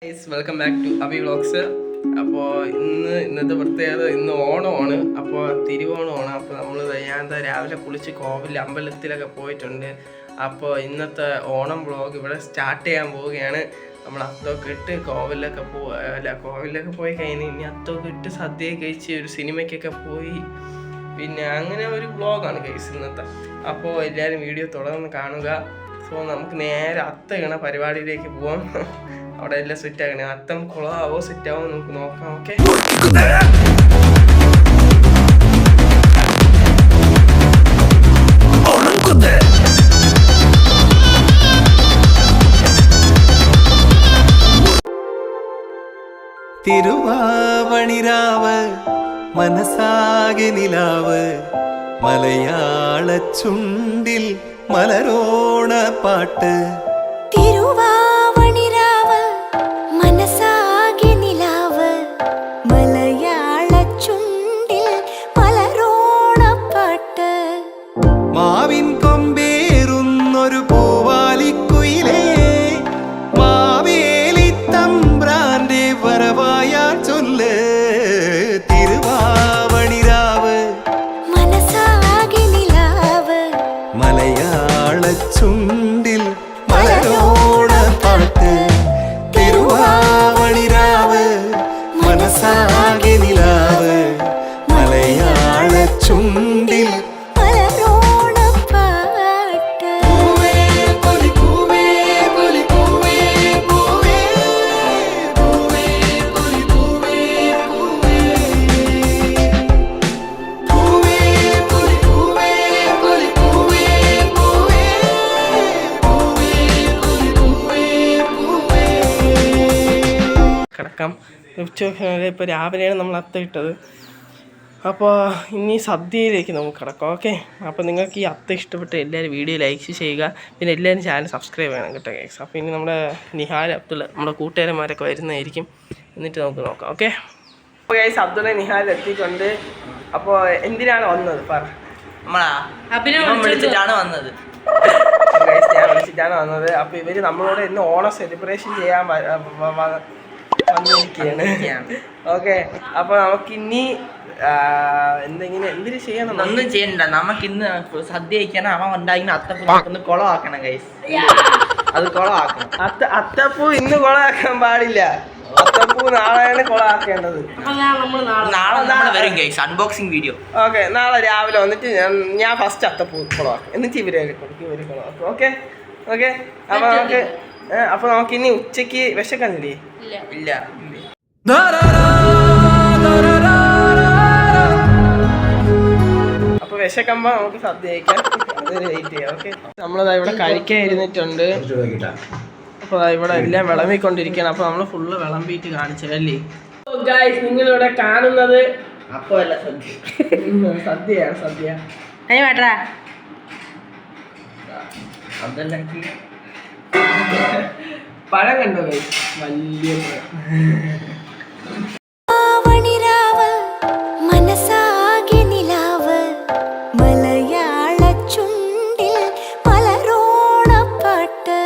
Guys, welcome back to Abhi Vlogs. അപ്പോൾ ഇന്നത്തെ പ്രത്യേകത ഇന്ന് ഓണമാണ്. അപ്പോൾ തിരുവോണമാണ്. അപ്പോൾ ഞാൻ രാവിലെ കുളിച്ച് അമ്പലത്തിലൊക്കെ പോയിട്ടുണ്ട്. അപ്പോൾ ഇന്നത്തെ ഓണം വ്ളോഗ് ഇവിടെ സ്റ്റാർട്ട് ചെയ്യാൻ പോവുകയാണ്. നമ്മൾ അത്തൊക്കെ ഇട്ട് കോവിലൊക്കെ പോയി കഴിഞ്ഞ് ഇനി അത്തൊക്കെ ഇട്ട് സദ്യയൊക്കെ കഴിച്ച് ഒരു സിനിമയ്ക്കൊക്കെ പോയി പിന്നെ അങ്ങനെ ഒരു വ്ളോഗാണ് ഗൈസ് ഇന്നത്തെ. അപ്പോൾ എല്ലാവരും വീഡിയോ തുടർന്ന് കാണുക. സോ നമുക്ക് നേരെ അത്തകണ പരിപാടിയിലേക്ക് പോവാം. അവിടെ എല്ലാം സെറ്റ് ആക്കണേ. അത്തം കുളമാവോ സെറ്റാവോ നമുക്ക് നോക്കാം. ഓക്കെ, തിരുവാവണിരാവ് മനസാകെ നിലാവ് മലയാള ചുണ്ടിൽ മലരോണ പാട്ട്. തിരുവാവണിരാവ് മനസാകെ നിലാവ് മലയാള ചുണ്ടിൽ മലരോണ പാട്ട്. മാവിൻ കൊമ്പേറുന്നൊരു പൂവാലിക്കുയിലേ മാവേലി തമ്പ്രാന്റെ വരവായാ ചൊല്ല്. തിരുവാവണിരാവ് മനസാകെ നിലാവ് മലയാള ചുണ്ടിൽ മലരോണ പാട്ട്. തിരുവാവണിരാവ് മനസാകെ നിലാവ് മലയാള ചുണ്ടിൽ മലരോണ പാട്ട്. പൂവേ പൊലി പൂവേ പൊലി പൂവേ പൂവേ പൂവേ പൊലി പൂവേ പൂവേ പൂവേ പൊലി പൂവേ പൊലി പൂവേ പൂവേ പൂവേ പൊലി പൂവേ പൂവേ. കിടക്കാം. ഇപ്പോൾ രാവിലെയാണ് നമ്മൾ അത്ത ഇട്ടത്. അപ്പോൾ ഇനി സദ്യയിലേക്ക് നമുക്ക് കിടക്കാം. ഓക്കെ, അപ്പോൾ നിങ്ങൾക്ക് ഈ അത്ത ഇഷ്ടപ്പെട്ട് എല്ലാവരും വീഡിയോ ലൈക്ക് ചെയ്യുക. പിന്നെ എല്ലാവരും ചാനൽ സബ്സ്ക്രൈബ് ചെയ്യണം കേട്ടോ ഗൈസ്. അപ്പോൾ ഇനി നമ്മുടെ നിഹാൽ അബ്ദുള്ള നമ്മുടെ കൂട്ടുകാരന്മാരൊക്കെ വരുന്നതായിരിക്കും. എന്നിട്ട് നമുക്ക് നോക്കാം. ഓക്കെ, അപ്പോൾ ഗൈസ് അബ്ദുള്ള നിഹാൽ എത്തിയിട്ടുണ്ട്. അപ്പോൾ എന്തിനാണ് വന്നത് പറ. വിളിച്ചിട്ടാണ് വന്നത്. ഗൈസ് ഞാൻ വിളിച്ചിട്ടാണ് വന്നത്. അപ്പോൾ ഇവർ നമ്മളോട് ഇന്ന് ഓണം സെലിബ്രേഷൻ ചെയ്യാൻ വന്നിരിക്കുകയാണ്. ഓക്കെ, അപ്പോൾ നമുക്കിനി എന്തിനു ചെയ്യണം? ഒന്നും ചെയ്യണ്ട. നമുക്ക് ഇന്ന് സദ്യ കഴിക്കണം. അവൻ ഉണ്ടാക്കുന്ന അത്തപ്പൂ കുളമാക്കണം ഗൈസ്. അത് കുളമാക്കണം. അത്തപ്പൂ ഇന്ന് കുളമാക്കാൻ പാടില്ല. അത്തപ്പൂ നാളെയാണ് കുളമാക്കേണ്ടത്. നാളെ നമ്മൾ വരും ഗൈസ്, അൺബോക്സിംഗ് വീഡിയോ. ഓക്കെ, നാളെ രാവിലെ വന്നിട്ട് ഞാൻ ഫസ്റ്റ് അത്തപ്പൂ കുളമാക്കും. എന്നിട്ട് ഇവരെ കുളമാക്കും. ഓക്കെ ഓക്കെ, അപ്പൊ നമുക്ക് ഇനി ഉച്ചക്ക് വിശക്കണില്ലേ? ഇല്ല. അപ്പൊ വിശക്കുമ്പോ നമുക്ക് സദ്യ കഴിക്കാം. അതൊരു വെയിറ്റ് ചെയ്യാം. ഓക്കെ, നമ്മളതാ ഇവിടെ കഴിക്കാൻ ഇരുന്നിട്ടുണ്ട്. അപ്പൊ ഇവിടെ എല്ലാം വിളമ്പിക്കൊണ്ടിരിക്കുകയാണ്. അപ്പൊ നമ്മള് ഫുള്ള് വിളമ്പിയിട്ട് കാണിച്ചല്ലേ. നിങ്ങളിവിടെ കാണുന്നത് അപ്പല്ല സദ്യയാണ്. സദ്യ അതല്ലെങ്കിൽ പഴം കണ്ടോ ഗൈസ്? വലിയ തിരുവാവണിരാവ് മനസാകെ നിലാവ് മലയാള ചുണ്ടിൽ മലരോണ പാട്ട്.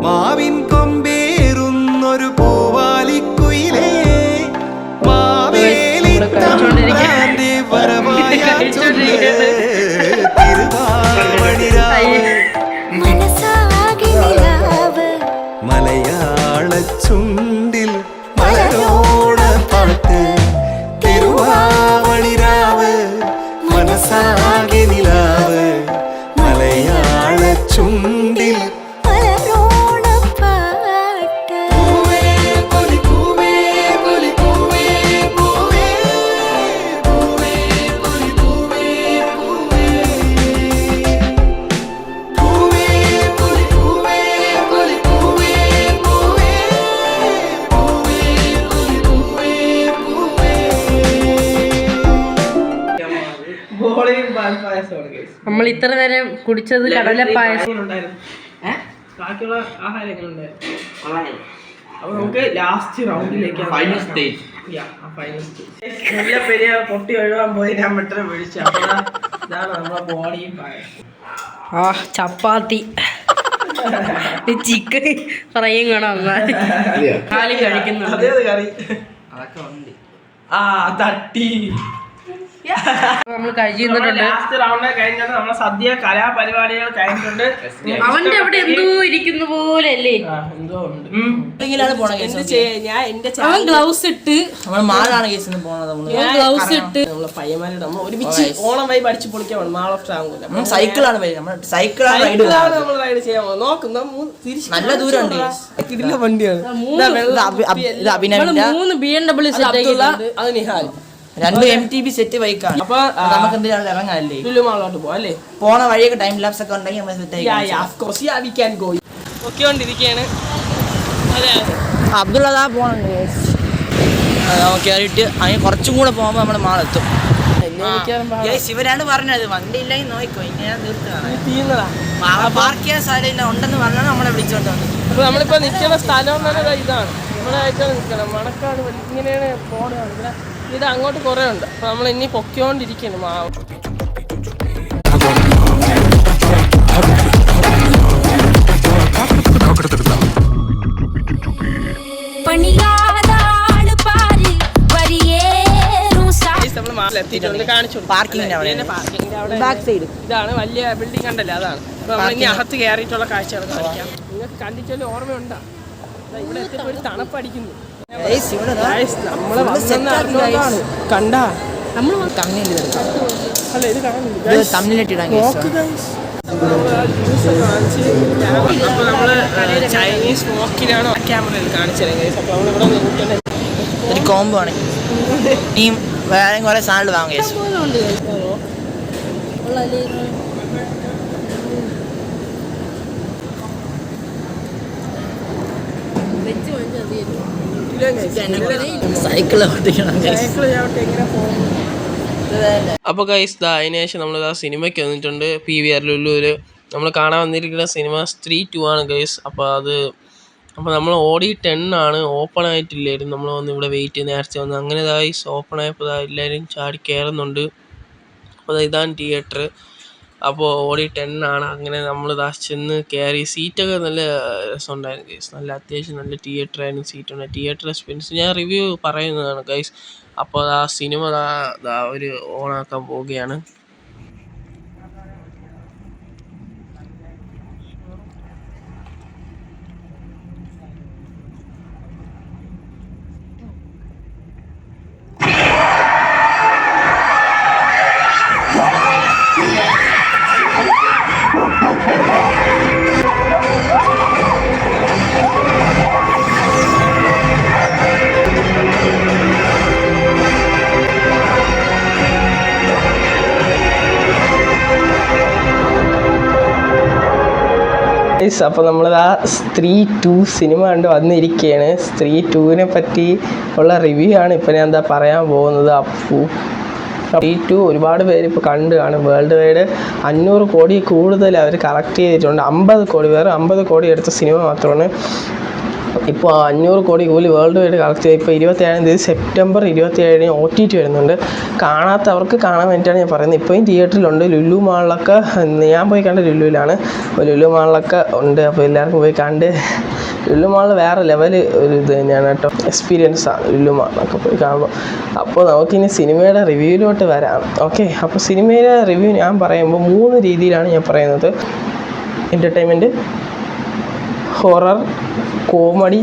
മാവിൻ കൊമ്പേറുന്നൊരു പൂവാലിക്കുയിലേ മാവേലി തമ്പ്രാന്റെ വരവായാ ചൊല്ല്. തിരുവാവണിരാവ് മനസാകെ നിലാവ് മലയാള ചുണ്ടിൽ മലരോണ പാട്ട്. തിരുവാവണിരാവ് മനസാകെ നിലാവ് മലയാള ചുണ്ടിൽ മലരോണ പാട്ട്. പൂവേ പൊലി പൂവേ പൊലി പൂവേ പൂവേ പൂവേ പൊലി പൂവേ പൂവേ പൂവേ പൊലി പൂവേ പൊലി പൂവേ പൂവേ പൂവേ പൊലി പൂവേ പൂവേ. ബോളിയും പായസമാണ് ഗൈസ്. നമ്മൾ ഇത്ര നേരം കുടിച്ചത് കടലപ്പായസം. ബാക്കിയുള്ള ആഹാരങ്ങളുണ്ടായിരുന്നു. അപ്പൊ നമുക്ക് ലാസ്റ്റ് റൗണ്ടിലേക്ക് ഫൈനൽ സ്റ്റേജ്. നല്ല പെരിയ പൊട്ടി ഒഴുകാൻ പോയി ഞാൻ പെട്ടെന്ന് വിളിച്ചു. അപ്പൊ ഇതാണ് നമ്മളെ ബോളിയും പായസം. ചപ്പാത്തി ചിക്കൻ ഫ്രൈയും കാണാം കാലി കഴിക്കുന്നുണ്ട്. അതേത് കറി? അതൊക്കെ ഉണ്ട്. ആ തട്ടി. നമ്മൾ കഴിച്ചിട്ടുണ്ട്. ലാസ്റ്റ് റൗണ്ട് കഴിഞ്ഞിട്ട് നമ്മളെ സദ്യ കലാപരിപാടികൾ കഴിഞ്ഞിട്ടുണ്ട്. അവന്റെ അവിടെ എന്തോ ഇരിക്കുന്ന പോലെ അല്ലേ? എന്തോ ഉണ്ട്. എവിടെയെങ്കിലാണ് പോണ കേസ്. അവൻ ഗ്ലൗസ് ഇട്ട് നമ്മൾ മാളാണ് കേസിന് പോണത്. ഗ്ലൗസ് ഇട്ട് നമ്മളെ പയ്യന്മാരുടെ നമ്മൾ ഒരുമിച്ച് ഓണം വൈ പഠിച്ച് പൊളിക്കാൻ വേണം. മാൾ ഓഫ് ടാങ്കൂല സൈക്കിളാണ് നമ്മൾ സൈക്കിളാണ് നമ്മൾ റൈഡ് ചെയ്യാൻ പോകുന്നത്. നോക്കുന്ന നല്ല ദൂരമുണ്ട്. ഇതിലെ വണ്ടിയാണ്. ഇത് അഭിനവിന്റെ 3 BMW സെറ്റ് അത് നിഹാൽ. 2 MTB സെറ്റ് ബൈക്കാണ്. അപ്പൊ നമുക്ക് എന്തെങ്കിലും ഇറങ്ങാല്ലേ? ലുലു മാളിലോട്ട് പോവാം അല്ലേ? പോണ വഴിയൊക്കെ ടൈം ലാപ്സ് ഒക്കെ ഉണ്ടെങ്കിൽ നമ്മൾ സെറ്റ് ആയി പൊക്കിക്കൊണ്ടിരിക്കുകയാണ്. അതെ അബ്ദുള്ള പോണുണ്ട്. നമുക്ക് കയറിയിട്ട് അതിന് കുറച്ചും കൂടെ പോകുമ്പോൾ നമ്മുടെ മാളെത്തും. ഇവരാണ് പറഞ്ഞത് വണ്ടി ഇല്ലെങ്കിൽ നോക്കോ ഇങ്ങനെ തീർത്ത് പാർക്ക് ചെയ്യാൻ സ്ഥലമില്ല ഉണ്ടെന്ന് പറഞ്ഞാണ് നമ്മളെ വിളിച്ചോണ്ട് വന്നത്. അപ്പൊ നമ്മളിപ്പോ നിൽക്കുന്ന സ്ഥലം തന്നെ ഇതാണ്. ഇവിടെ ആയിട്ടാണ് നിൽക്കണം. മണക്കാട് ഇങ്ങനെയാണ് പോണതാണ്. ഇവിടെ ഇത് അങ്ങോട്ട് കുറേ ഉണ്ട്. അപ്പൊ നമ്മൾ ഇനി പൊക്കിക്കൊണ്ടിരിക്കുന്നു മാവ്. നമ്മൾ മാലെത്തിയിട്ടുണ്ട്. കാണിച്ചു പാർക്കിങ്ങിന്റെ അവിടെ ബാക്ക് സൈഡ് ഇതാണ് വലിയ ബിൽഡിംഗ് കണ്ടല്ലേ, അതാണ്. അപ്പൊ നമ്മൾ ഇനി അകത്ത് കയറിയിട്ടുള്ള കാഴ്ചകൾ കാണിക്കാം. നിങ്ങൾക്ക് കണ്ടിട്ടുള്ള ഓർമ്മയുണ്ടോ? ഇവിടെ എത്തിയപ്പോൾ ഒരു തണുപ്പടിക്കുന്നു. നമ്മളെ കണ്ടാ നമ്മൾ അല്ല ഇത് അപ്പൊ നമ്മള് ചൈനീസ് സ്മോക്കിനാണ് ക്യാമറയിൽ കാണിച്ചത്. അപ്പൊ നമ്മളിവിടെ നിൽക്കുന്നത് ഒരു കോംബോ ആണ്. ഇനിയും വേറെ കുറെ സാധനങ്ങൾ വാങ്ങും കേസ്. സൈക്കിൾ അപ്പോൾ ഗൈസ് അതിന് ശേഷം നമ്മൾ സിനിമയ്ക്ക് വന്നിട്ടുണ്ട്. PVR ലുലുവിൽ നമ്മൾ കാണാൻ വന്നിരിക്കുന്ന സിനിമ സ്ത്രീ 2 ആണ് ഗൈസ്. അപ്പോൾ നമ്മൾ ഓടി 10 ആണ്. ഓപ്പൺ ആയിട്ടില്ലായിരുന്നു. നമ്മൾ വന്ന് ഇവിടെ വെയിറ്റ് ചെയ്ത് നേരത്തെ വന്ന് അങ്ങനെ ഗൈസ് ഓപ്പൺ ആയപ്പോൾ എല്ലാവരും ചാടി കയറുന്നുണ്ട്. അപ്പോൾ ഇതാണ് തിയേറ്റർ. അപ്പോൾ ഓടി 10 ആണ്. അങ്ങനെ നമ്മൾ ചെന്ന് കയറി. സീറ്റൊക്കെ നല്ല രസമുണ്ടായിരുന്നു ഗൈസ്. നല്ല അത്യാവശ്യം നല്ല തിയേറ്റർ ആയിരുന്നു. സീറ്റുണ്ട്. തിയേറ്റർ എക്സ്പെൻസ് ഞാൻ റിവ്യൂ പറയുന്നതാണ് ഗൈസ്. അപ്പോൾ ആ സിനിമ ഒരു ഓണാക്കാൻ പോവുകയാണ്. അപ്പോൾ നമ്മളത് ആ സ്ത്രീ 2 സിനിമ കണ്ട് വന്നിരിക്കുകയാണ്. സ്ത്രീ 2നെ പറ്റി ഉള്ള റിവ്യൂ ആണ് ഇപ്പോൾ ഞാൻ പറയാൻ പോകുന്നത്. സ്ത്രീ 2 ഒരുപാട് പേര് ഇപ്പോൾ കണ്ടു കാണും. വേൾഡ് വൈഡ് 500 കോടി കൂടുതൽ അവർ കളക്ട് ചെയ്തിട്ടുണ്ട്. 50 കോടി വേറെ 50 കോടി എടുത്ത സിനിമ മാത്രമാണ് ഇപ്പോൾ 500 കോടി കൂടി വേൾഡ് വൈഡ് കളക്ട് ചെയ്ത്. ഇപ്പോൾ 27-ാം തീയതി സെപ്റ്റംബർ 27-ന് OTT വരുന്നുണ്ട്. കാണാത്തവർക്ക് കാണാൻ വേണ്ടിയിട്ടാണ് ഞാൻ പറയുന്നത്. ഇപ്പോഴും തിയേറ്ററിലുണ്ട്. ലുലു മാളിലൊക്കെ ഞാൻ പോയി കണ്ട ലുലുവിലാണ്. അപ്പോൾ ലുലു മാളിലൊക്കെ ഉണ്ട്. അപ്പോൾ എല്ലാവർക്കും പോയി കണ്ട് ലുലു മാളിൽ വേറെ ലെവൽ ഒരു ഇത് തന്നെയാണ് കേട്ടോ. എക്സ്പീരിയൻസാണ് ലുലു മാളിലൊക്കെ പോയി കാണുമ്പോൾ. അപ്പോൾ നമുക്കിനി സിനിമയുടെ റിവ്യൂവിലോട്ട് വരാം. ഓക്കെ, അപ്പോൾ സിനിമയുടെ റിവ്യൂ ഞാൻ പറയുമ്പോൾ 3 രീതിയിലാണ് ഞാൻ പറയുന്നത്. Entertainment, horror, comedy,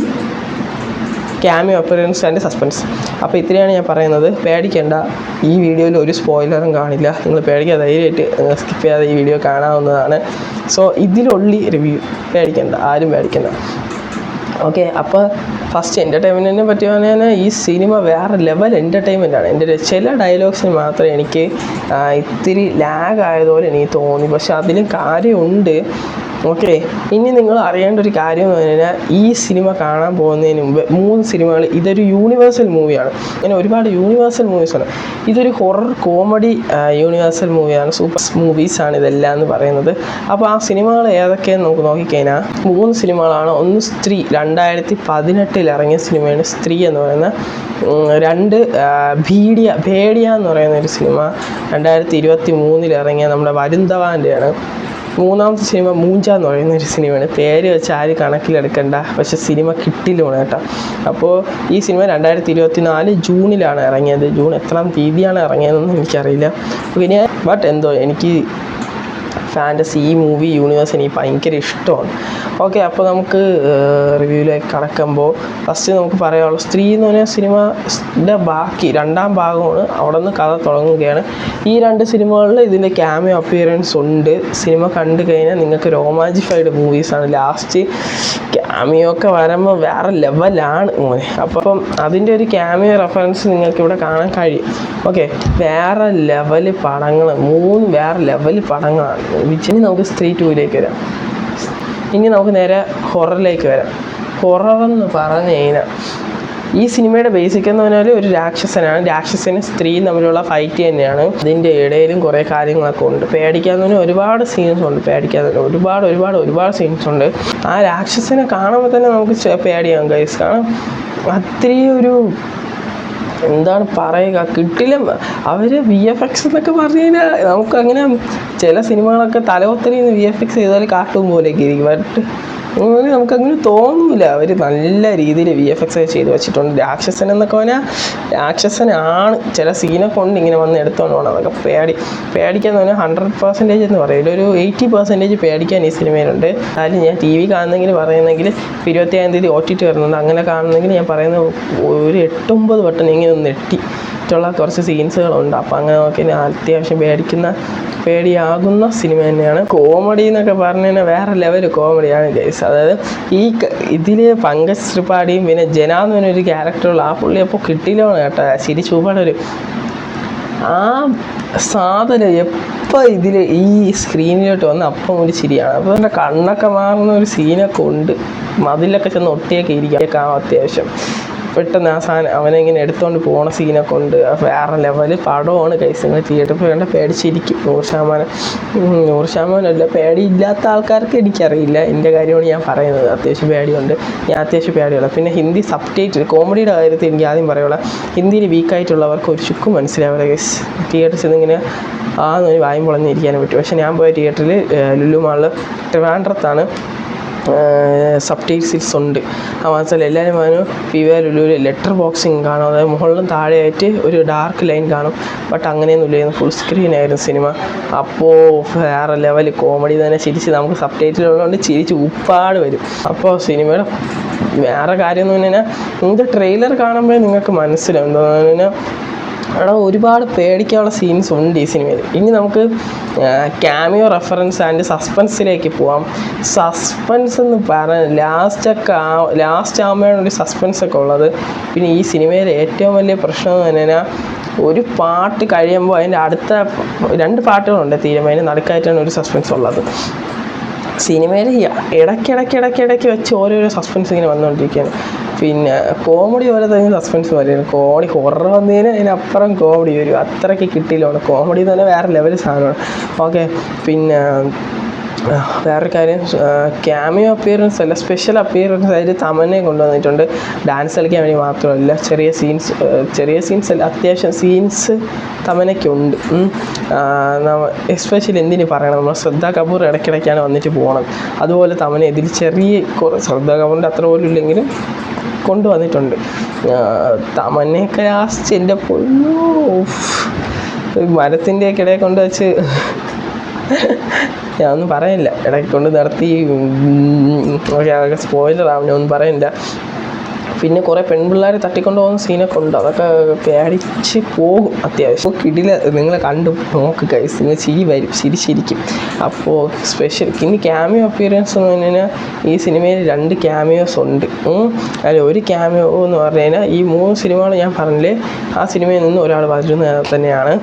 cameo appearance and suspense. അപ്പോൾ ഇത്രയാണ് ഞാൻ പറയുന്നത്. പേടിക്കേണ്ട, ഈ വീഡിയോയിൽ ഒരു സ്പോയിലറും കാണില്ല. നിങ്ങൾ പേടിക്കാതെ ധൈര്യമായിട്ട് സ്കിപ്പ് ചെയ്യാതെ ഈ വീഡിയോ കാണാവുന്നതാണ്. സോ ഇതിലുള്ളി റിവ്യൂ, പേടിക്കേണ്ട, ആരും പേടിക്കേണ്ട. ഓക്കെ, അപ്പോൾ ഫസ്റ്റ് എൻ്റർടൈൻമെൻറ്റിനെ പറ്റി പറഞ്ഞാൽ ഈ സിനിമ വേറെ ലെവൽ എൻ്റർടൈൻമെൻറ്റാണ്. എൻ്റെ ചില ഡയലോഗ്സിന് മാത്രമേ എനിക്ക് ഇത്തിരി ലാഗ് ആയതുപോലെ എനിക്ക് തോന്നി. പക്ഷെ അതിലും കാര്യമുണ്ട്. ഓക്കെ, ഇനി നിങ്ങൾ അറിയേണ്ട ഒരു കാര്യം എന്ന് പറഞ്ഞാൽ ഈ സിനിമ കാണാൻ പോകുന്നതിന് മുമ്പ് 3 സിനിമകൾ, ഇതൊരു യൂണിവേഴ്സൽ മൂവിയാണ്. ഇങ്ങനെ ഒരുപാട് യൂണിവേഴ്സൽ മൂവീസാണ്. ഇതൊരു ഹൊറർ കോമഡി യൂണിവേഴ്സൽ മൂവിയാണ്. സൂപ്പർ മൂവീസാണ് ഇതെല്ലാം എന്ന് പറയുന്നത്. അപ്പോൾ ആ സിനിമകൾ ഏതൊക്കെയെന്ന് നമുക്ക് നോക്കിക്കഴിഞ്ഞാൽ 3 സിനിമകളാണ്. ഒന്ന് സ്ത്രീ, 2018 ഇറങ്ങിയ സിനിമയാണ് സ്ത്രീ എന്ന് പറയുന്ന. 2 ഭേഡിയ എന്ന് പറയുന്ന ഒരു സിനിമ 2023 ഇറങ്ങിയ നമ്മുടെ വരുൺ ധവാൻ്റെയാണ്. മൂന്നാമത്തെ സിനിമ മൂഞ്ച എന്ന് പറയുന്ന ഒരു സിനിമയാണ്. പേര് വെച്ച് ആരും കണക്കിലെടുക്കണ്ട, പക്ഷെ സിനിമ കിട്ടില്ലാണ് കേട്ടോ. അപ്പോൾ ഈ സിനിമ 2024 ജൂണിലാണ് ഇറങ്ങിയത്. ജൂൺ എത്രാം തീയതിയാണ് ഇറങ്ങിയതെന്ന് എനിക്കറിയില്ല. പിന്നെ ബട്ട് എന്തോ എനിക്ക് ഫാൻറ്റസി ഈ മൂവി യൂണിവേഴ്സ് എനിക്ക് ഭയങ്കര ഇഷ്ടമാണ്. ഓക്കെ, അപ്പോൾ നമുക്ക് റിവ്യൂവിലേക്ക് കടക്കുമ്പോൾ ഫസ്റ്റ് നമുക്ക് പറയാനുള്ളത് സ്ത്രീ എന്ന് പറഞ്ഞ സിനിമയുടെ ബാക്കി രണ്ടാം ഭാഗമാണ്. അവിടെ നിന്ന് കഥ തുടങ്ങുകയാണ്. ഈ 2 സിനിമകളിൽ ഇതിൻ്റെ ക്യാമിയോ അപ്പിയറൻസ് ഉണ്ട്. സിനിമ കണ്ടു കഴിഞ്ഞാൽ നിങ്ങൾക്ക് രോമാഞ്ചിഫൈഡ് മൂവീസാണ്. ലാസ്റ്റ് ക്യാമിയോ ഒക്കെ വരുമ്പോൾ വേറെ ലെവലാണ് മോനെ. അപ്പം അതിൻ്റെ ഒരു ക്യാമിയോ റെഫറൻസ് നിങ്ങൾക്ക് ഇവിടെ കാണാൻ കഴിയും. ഓക്കെ, വേറെ ലെവൽ പടങ്ങൾ, 3 വേറെ ലെവൽ പടങ്ങളാണ്. ഇനി നമുക്ക് സ്ത്രീ 2ലേക്ക് വരാം. ഇനി നമുക്ക് നേരെ ഹൊററിലേക്ക് വരാം. ഹൊററെന്ന് പറഞ്ഞു കഴിഞ്ഞാൽ ഈ സിനിമയുടെ ബേസിക് എന്ന് പറഞ്ഞാൽ ഒരു രാക്ഷസനാണ്. രാക്ഷസനും സ്ത്രീയും തമ്മിലുള്ള ഫൈറ്റ് തന്നെയാണ്. അതിൻ്റെ ഇടയിലും കുറേ കാര്യങ്ങളൊക്കെ ഉണ്ട്. പേടിക്കാൻ തന്നെ ഒരുപാട് സീൻസ് ഉണ്ട്. പേടിക്കാൻ തന്നെ ഒരുപാട് സീൻസ് ഉണ്ട്. ആ രാക്ഷസനെ കാണുമ്പോൾ തന്നെ നമുക്ക് പേടിയാകും ഗൈസ്. കാരണം അത്രയും ഒരു എന്താണ് പറയുക, കിട്ടില്ല. അവർ VFX എന്നൊക്കെ പറഞ്ഞു കഴിഞ്ഞാൽ നമുക്കങ്ങനെ ചില സിനിമകളൊക്കെ തലവത്തരി VFX ചെയ്താൽ കാട്ടും പോലെയൊക്കെ ഇരിക്കും. ബട്ട് നമുക്കങ്ങനെ തോന്നില്ല. അവർ നല്ല രീതിയിൽ VFX ചെയ്ത് വെച്ചിട്ടുണ്ട്. രാക്ഷസൻ എന്നൊക്കെ പറഞ്ഞാൽ രാക്ഷസനാണ്. ചില സീനൊക്കെ ഉണ്ട് ഇങ്ങനെ വന്ന് എടുത്തോണ്ട് പോകണം. അതൊക്കെ പേടിക്കാൻ പറഞ്ഞാൽ 100% എന്ന് പറയില്ല, ഒരു 80% പേടിക്കാൻ ഈ സിനിമയിലുണ്ട്. അതിൽ ഞാൻ TV കാണുന്നെങ്കിൽ പറയുന്നെങ്കിൽ 27-ാം തീയതി OTT വരുന്നുണ്ട്. അങ്ങനെ കാണുന്നെങ്കിൽ ഞാൻ പറയുന്നത് ഒരു 8-9 വട്ടം ഇങ്ങനെ നെട്ടിട്ടുള്ള കുറച്ച് സീൻസുകളുണ്ട്. അപ്പോൾ അങ്ങനെ നോക്കി അത്യാവശ്യം പേടിയാകുന്ന സിനിമ തന്നെയാണ്. കോമഡി എന്നൊക്കെ പറഞ്ഞു കഴിഞ്ഞാൽ വേറെ ലെവൽ കോമഡിയാണ് ഗൈസ്. അതായത് ഇതിൽ പങ്കജ് ത്രിപാഠിയും പിന്നെ ജന എന്ന് പറഞ്ഞൊരു ക്യാരക്ടറുള്ള ആ പുള്ളി അപ്പോൾ കിട്ടിയില്ലാണ് കേട്ടോ. ശരി ചൂപാടൊരു ആ സാധനം എപ്പോൾ ഇതിൽ ഈ സ്ക്രീനിലോട്ട് വന്ന് അപ്പം ഒരു ചിരിയാണ്. അപ്പോൾ എൻ്റെ കണ്ണൊക്കെ മാറുന്ന ഒരു സീനൊക്കെ ഉണ്ട്. മതിലൊക്കെ ചെന്ന് ഒട്ടിയൊക്കെ ഇരിക്കാം. അത്യാവശ്യം പെട്ടെന്ന് ആ സാധനം അവനെങ്ങനെ എടുത്തുകൊണ്ട് പോകുന്ന സീനൊക്കെ ഉണ്ട്. വേറെ ലെവൽ പടമാണ് കൈസ്. നിങ്ങൾ തിയേറ്ററിൽ വേണ്ട പേടിച്ചിരിക്കും 100%. അല്ല, പേടിയില്ലാത്ത ആൾക്കാർക്ക് എനിക്കറിയില്ല. എൻ്റെ കാര്യമാണ് ഞാൻ പറയുന്നത്. അത്യാവശ്യം പേടിയുണ്ട്. ഞാൻ അത്യാവശ്യം പേടിയുള്ള. പിന്നെ ഹിന്ദി സബ്ടൈറ്റിൽ കോമഡിയുടെ കാര്യത്തിൽ എനിക്ക് ആദ്യം പറയുള്ള ഹിന്ദിയിൽ വീക്കായിട്ടുള്ളവർക്ക് ഒരു ചുക്കും മനസ്സിലാവില്ല ഗൈസ്. തിയേറ്ററിൽ ചെന്നിങ്ങനെ ഒരു വായും പൊളഞ്ഞിരിക്കാനും പറ്റും. പക്ഷേ ഞാൻ പോയ തിയേറ്ററിൽ ലുലു മാളിൽ ട്രിവാൻഡ്രത്താണ് സബ്ടൈറ്റിൽസ് ഉണ്ട്. ആ മാത്രമല്ല എല്ലാവരും പറഞ്ഞു ലുലുവിൽ ലെറ്റർ ബോക്സിങ് കാണും. അതായത് മുകളിലും താഴെയായിട്ട് ഒരു ഡാർക്ക് ലൈൻ കാണും. ബട്ട് അങ്ങനെയൊന്നുമില്ലായിരുന്നു, ഫുൾ സ്ക്രീനായിരുന്നു സിനിമ. അപ്പോൾ വേറെ ലെവൽ കോമഡി തന്നെ. ചിരിച്ച് നമുക്ക് സബ്ടൈറ്റിലുള്ളതുകൊണ്ട് ചിരിച്ച് ഉപ്പാട് വരും. അപ്പോൾ സിനിമയുടെ വേറെ കാര്യം എന്ന് പറഞ്ഞാൽ ഇതിൻ്റെ ട്രെയിലർ കാണുമ്പോൾ നിങ്ങൾക്ക് മനസ്സിലാവും എന്താണെന്ന് പറഞ്ഞാൽ അവിടെ ഒരുപാട് പേടിക്കാനുള്ള സീൻസ് ഉണ്ട് ഈ സിനിമയിൽ. ഇനി നമുക്ക് ക്യാമിയോ റെഫറൻസ് ആൻഡ് സസ്പെൻസിലേക്ക് പോവാം. സസ്പെൻസ് എന്ന് പറഞ്ഞാൽ ലാസ്റ്റ് ആകുമ്പോഴാണ് ഒരു സസ്പെൻസൊക്കെ ഉള്ളത്. പിന്നെ ഈ സിനിമയിലെ ഏറ്റവും വലിയ പ്രശ്നം എന്ന് പറഞ്ഞാൽ ഒരു പാട്ട് കഴിയുമ്പോൾ അതിൻ്റെ അടുത്ത 2 പാട്ടുകളുണ്ട് തീരുമാനം. അതിന് നടുക്കായിട്ടാണ് ഒരു സസ്പെൻസ് ഉള്ളത്. സിനിമയിൽ ഇടയ്ക്കിടയ്ക്ക് വെച്ച് ഓരോരോ സസ്പെൻസ് ഇങ്ങനെ വന്നുകൊണ്ടിരിക്കുകയാണ്. പിന്നെ കോമഡി പോലെ തന്നെ സസ്പെൻസ് വരെയാണ്. ഹൊറർ വന്നതിന് അതിനപ്പുറം കോമഡി വരും. അത്രയ്ക്ക് കിട്ടിയില്ലാണ്. കോമഡി തന്നെ വേറെ ലെവൽ സാധനമാണ്. ഓക്കെ, പിന്നെ വേറൊരു കാര്യം, ക്യാമിയോ അപ്പിയറൻസ് അല്ല, സ്പെഷ്യൽ അപ്പിയറൻസ് ആയിട്ട് തമന്നെ കൊണ്ടുവന്നിട്ടുണ്ട്. ഡാൻസ് കളിക്കാൻ വേണ്ടി മാത്രമല്ല, ചെറിയ സീൻസ് അല്ല, അത്യാവശ്യം സീൻസ് തമനയ്ക്കുണ്ട്. എസ്പെഷ്യലി എന്തിന് പറയണം, നമ്മൾ ശ്രദ്ധ കപൂർ ഇടയ്ക്കിടയ്ക്കാണ് വന്നിട്ട് പോകണം. അതുപോലെ തമന ഇതിൽ ശ്രദ്ധ കപൂറിൻ്റെ അത്ര പോലും ഇല്ലെങ്കിലും കൊണ്ടുവന്നിട്ടുണ്ട്. തമന്നയൊക്കെ ലാസ്റ്റ് എൻ്റെ പൊന്നോ മരത്തിൻ്റെയൊക്കെ ഇടയിൽ കൊണ്ട് വെച്ച് ഞാനൊന്നും പറയില്ല. ഇടയ്ക്ക് കൊണ്ട് നിർത്തി അതൊക്കെ സ്പോയിലറാവും, ഞാനൊന്നും പറയില്ല. പിന്നെ കുറേ പെൺപിള്ളേരെ തട്ടിക്കൊണ്ട് പോകുന്ന സീനൊക്കെ ഉണ്ട്. അതൊക്കെ പേടിച്ച് പോകും അത്യാവശ്യം. കിടില, നിങ്ങൾ കണ്ടു നോക്ക് ഗൈസ്, നിങ്ങൾ ചിരിച്ചിരിക്കും. അപ്പോൾ സ്പെഷ്യൽ ഇനി ക്യാമിയോ അപ്പിയറൻസ് എന്ന് പറഞ്ഞു കഴിഞ്ഞാൽ ഈ സിനിമയിൽ 2 ക്യാമിയോസ് ഉണ്ട്. അതിൽ ഒരു ക്യാമിയോ എന്ന് പറഞ്ഞു കഴിഞ്ഞാൽ ഈ 3 സിനിമകൾ ഞാൻ പറഞ്ഞില്ലേ, ആ സിനിമയിൽ നിന്ന് ഒരാൾ വരുന്നത് തന്നെയാണ്.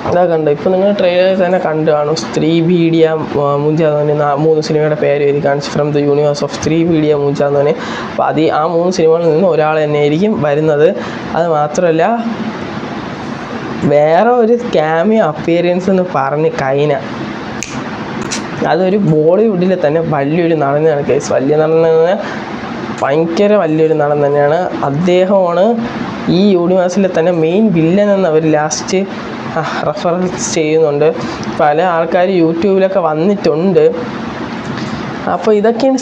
അതാ കണ്ടു. ഇപ്പോൾ നിങ്ങൾ ട്രെയിലറിൽ തന്നെ കണ്ടു കാണും. സ്ത്രീ ബീഡിയ മൂഞ്ച എന്ന് പറഞ്ഞാൽ 3 സിനിമയുടെ പേര് എഴുതി കാണിച്ച് ഫ്രം ദ യൂണിവേഴ്സ് ഓഫ് സ്ത്രീ ബീഡിയ മൂഞ്ച എന്ന് പറഞ്ഞാൽ. അപ്പോൾ ആ 3 സിനിമകളിൽ നിന്ന് ഒരാൾ തന്നെയായിരിക്കും വരുന്നത്. അത് മാത്രമല്ല വേറെ ഒരു ക്യാമിയോ അപ്പിയറൻസ് എന്ന് പറഞ്ഞ് കൈന, അതൊരു ബോളിവുഡിലെ തന്നെ വലിയൊരു നടനാണ് കേസ്. വലിയ നടൻ, ഭയങ്കര വലിയൊരു നടൻ തന്നെയാണ്. അദ്ദേഹമാണ് ഈ യൂണിവേഴ്സിലെ തന്നെ മെയിൻ വില്ലൻ എന്ന് അവർ ലാസ്റ്റ് റെഫറൻസ് ചെയ്യുന്നുണ്ട്. പല ആൾക്കാർ യൂട്യൂബിലൊക്കെ വന്നിട്ടുണ്ട്. അപ്പോൾ ഇതൊക്കെയാണ്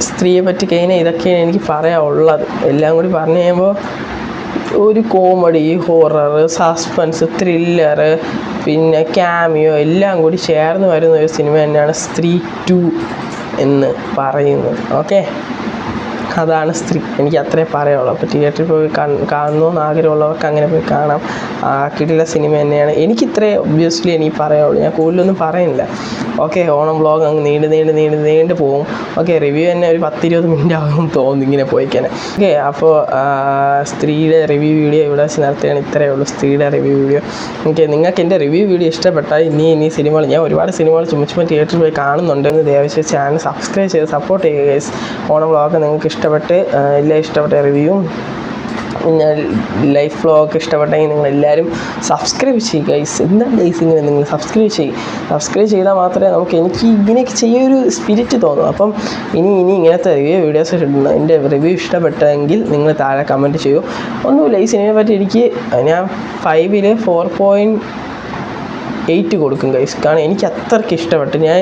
സ്ത്രീയെ പറ്റി കഴിഞ്ഞാൽ ഇതൊക്കെയാണ് എനിക്ക് പറയാനുള്ളത്. എല്ലാം കൂടി പറഞ്ഞു കഴിയുമ്പോൾ ഒരു കോമഡി, ഹൊറർ, സസ്പെൻസ്, ത്രില്ലർ, പിന്നെ ക്യാമിയോ എല്ലാം കൂടി ചേർന്ന് വരുന്ന ഒരു സിനിമ തന്നെയാണ് സ്ത്രീ 2 എന്ന് പറയുന്നത്. ഓക്കെ, അതാണ് സ്ത്രീ. എനിക്ക് അത്രേ പറയാനുള്ളൂ. അപ്പോൾ തിയേറ്ററിൽ പോയി കാണണമെന്ന് ആഗ്രഹമുള്ളവർക്ക് അങ്ങനെ പോയി കാണാം. കിടില സിനിമ തന്നെയാണ്. എനിക്കിത്രേ ഒബ്വിയസ്ലി എനിക്ക് പറയാനുള്ളൂ. ഞാൻ കൂടുതലൊന്നും പറയുന്നില്ല. ഓക്കെ, ഓണം വ്ളോഗ് അങ്ങ് നീണ്ട് പോകും. ഓക്കെ, റിവ്യൂ തന്നെ ഒരു 10-20 മിനിറ്റ് ആകും തോന്നുന്നു ഇങ്ങനെ പോയിക്കാൻ. ഓക്കെ, അപ്പോൾ സ്ത്രീയുടെ റിവ്യൂ വീഡിയോ ഇവിടെ വെച്ച് നടത്തുകയാണ്. ഇത്രയേ ഉള്ളൂ സ്ത്രീയുടെ റിവ്യൂ വീഡിയോ. ഓക്കെ, നിങ്ങൾക്ക് എൻ്റെ റിവ്യൂ വീഡിയോ ഇഷ്ടപ്പെട്ടാൽ ഇനി സിനിമകൾ, ഞാൻ ഒരുപാട് സിനിമകൾ ചുമ്മാ തിയേറ്ററിൽ പോയി കാണുന്നുണ്ട്. ദയവായി ചാനൽ സബ്സ്ക്രൈബ് ചെയ്ത് സപ്പോർട്ട് ചെയ്യുക ഗൈസ്. ഓണം വ്ളോഗ് നിങ്ങൾക്ക് ഇഷ്ടപ്പെട്ട് ഇഷ്ടപ്പെട്ട റിവ്യൂവും പിന്നെ ലൈഫ് വ്ളോഗ് ഇഷ്ടപ്പെട്ടെങ്കിൽ നിങ്ങളെല്ലാവരും സബ്സ്ക്രൈബ് ചെയ്യുക ഗൈസ്. എന്താണ് ഗൈസ് ഇങ്ങനെ നിങ്ങൾ സബ്സ്ക്രൈബ് ചെയ്താൽ മാത്രമേ എനിക്ക് ഇങ്ങനെയൊക്കെ ചെയ്യൊരു സ്പിരിറ്റ് തോന്നും. അപ്പം ഇനി ഇങ്ങനത്തെ വീഡിയോസ് ഇടുന്ന എൻ്റെ റിവ്യൂ ഇഷ്ടപ്പെട്ടെങ്കിൽ നിങ്ങൾ താഴെ കമൻറ്റ് ചെയ്യൂ. ഒന്നുമില്ല, ഈ സിനിമയെ പറ്റി ഞാൻ 5ൽ 4.8 കൊടുക്കും ഗൈസ്. കാരണം എനിക്ക് അത്രയ്ക്ക് ഇഷ്ടപ്പെട്ടു. ഞാൻ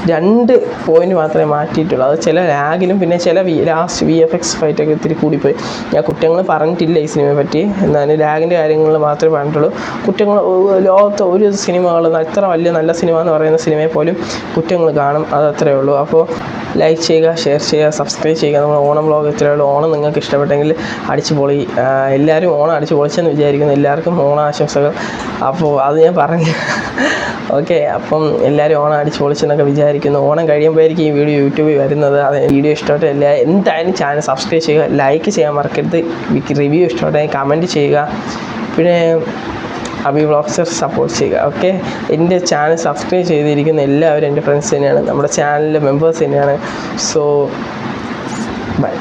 2 പോയിന്റ് മാത്രമേ മാറ്റിയിട്ടുള്ളൂ. അത് ചില ലാഗിലും പിന്നെ ചില ലാസ്റ്റ് VFX ഫൈറ്റൊക്കെ ഇത്തിരി കൂടിപ്പോയി. ഞാൻ കുറ്റങ്ങൾ പറഞ്ഞിട്ടില്ല ഈ സിനിമയെ പറ്റി. എന്നാലും ലാഗിൻ്റെ കാര്യങ്ങളിൽ മാത്രമേ പറഞ്ഞിട്ടുള്ളൂ. കുറ്റങ്ങൾ ലോകത്ത് ഒരു സിനിമകൾ അത്ര വലിയ നല്ല സിനിമ എന്ന് പറയുന്ന സിനിമയെ പോലും കുറ്റങ്ങൾ കാണും. അതത്രേ ഉള്ളൂ. അപ്പോൾ ലൈക്ക് ചെയ്യുക, ഷെയർ ചെയ്യുക, സബ്സ്ക്രൈബ് ചെയ്യുക. നമ്മൾ ഓണം വ്ളോഗ് ഇത്രയേ ഉള്ളൂ. ഓണം നിങ്ങൾക്ക് ഇഷ്ടപ്പെട്ടെങ്കിൽ അടിച്ചു പൊളി. എല്ലാവരും ഓണം അടിച്ചു പൊളിച്ചെന്ന് വിചാരിക്കുന്നു. എല്ലാവർക്കും ഓണാശംസകൾ. അപ്പോൾ അത് ഞാൻ പറഞ്ഞു. ഓക്കെ, അപ്പം എല്ലാവരും ഓണം അടിച്ച് പൊളിച്ചെന്നൊക്കെ വിചാരിക്കുന്നു. ഓണം കഴിയുമ്പോഴായിരിക്കും ഈ വീഡിയോ യൂട്യൂബിൽ വരുന്നത്. അത് വീഡിയോ ഇഷ്ടപ്പെട്ട എന്തായാലും ചാനൽ സബ്സ്ക്രൈബ് ചെയ്യുക, ലൈക്ക് ചെയ്യാൻ മറക്കരുത്. റിവ്യൂ ഇഷ്ടപ്പെട്ടെങ്കിൽ കമൻറ്റ് ചെയ്യുക. പിന്നെ അബി വ്ളോഗ്സ് സപ്പോർട്ട് ചെയ്യുക. ഓക്കെ, എൻ്റെ ചാനൽ സബ്സ്ക്രൈബ് ചെയ്തിരിക്കുന്ന എല്ലാവരും എൻ്റെ ഫ്രണ്ട്സ് തന്നെയാണ്, നമ്മുടെ ചാനലിലെ മെമ്പേഴ്സ് തന്നെയാണ്. So by.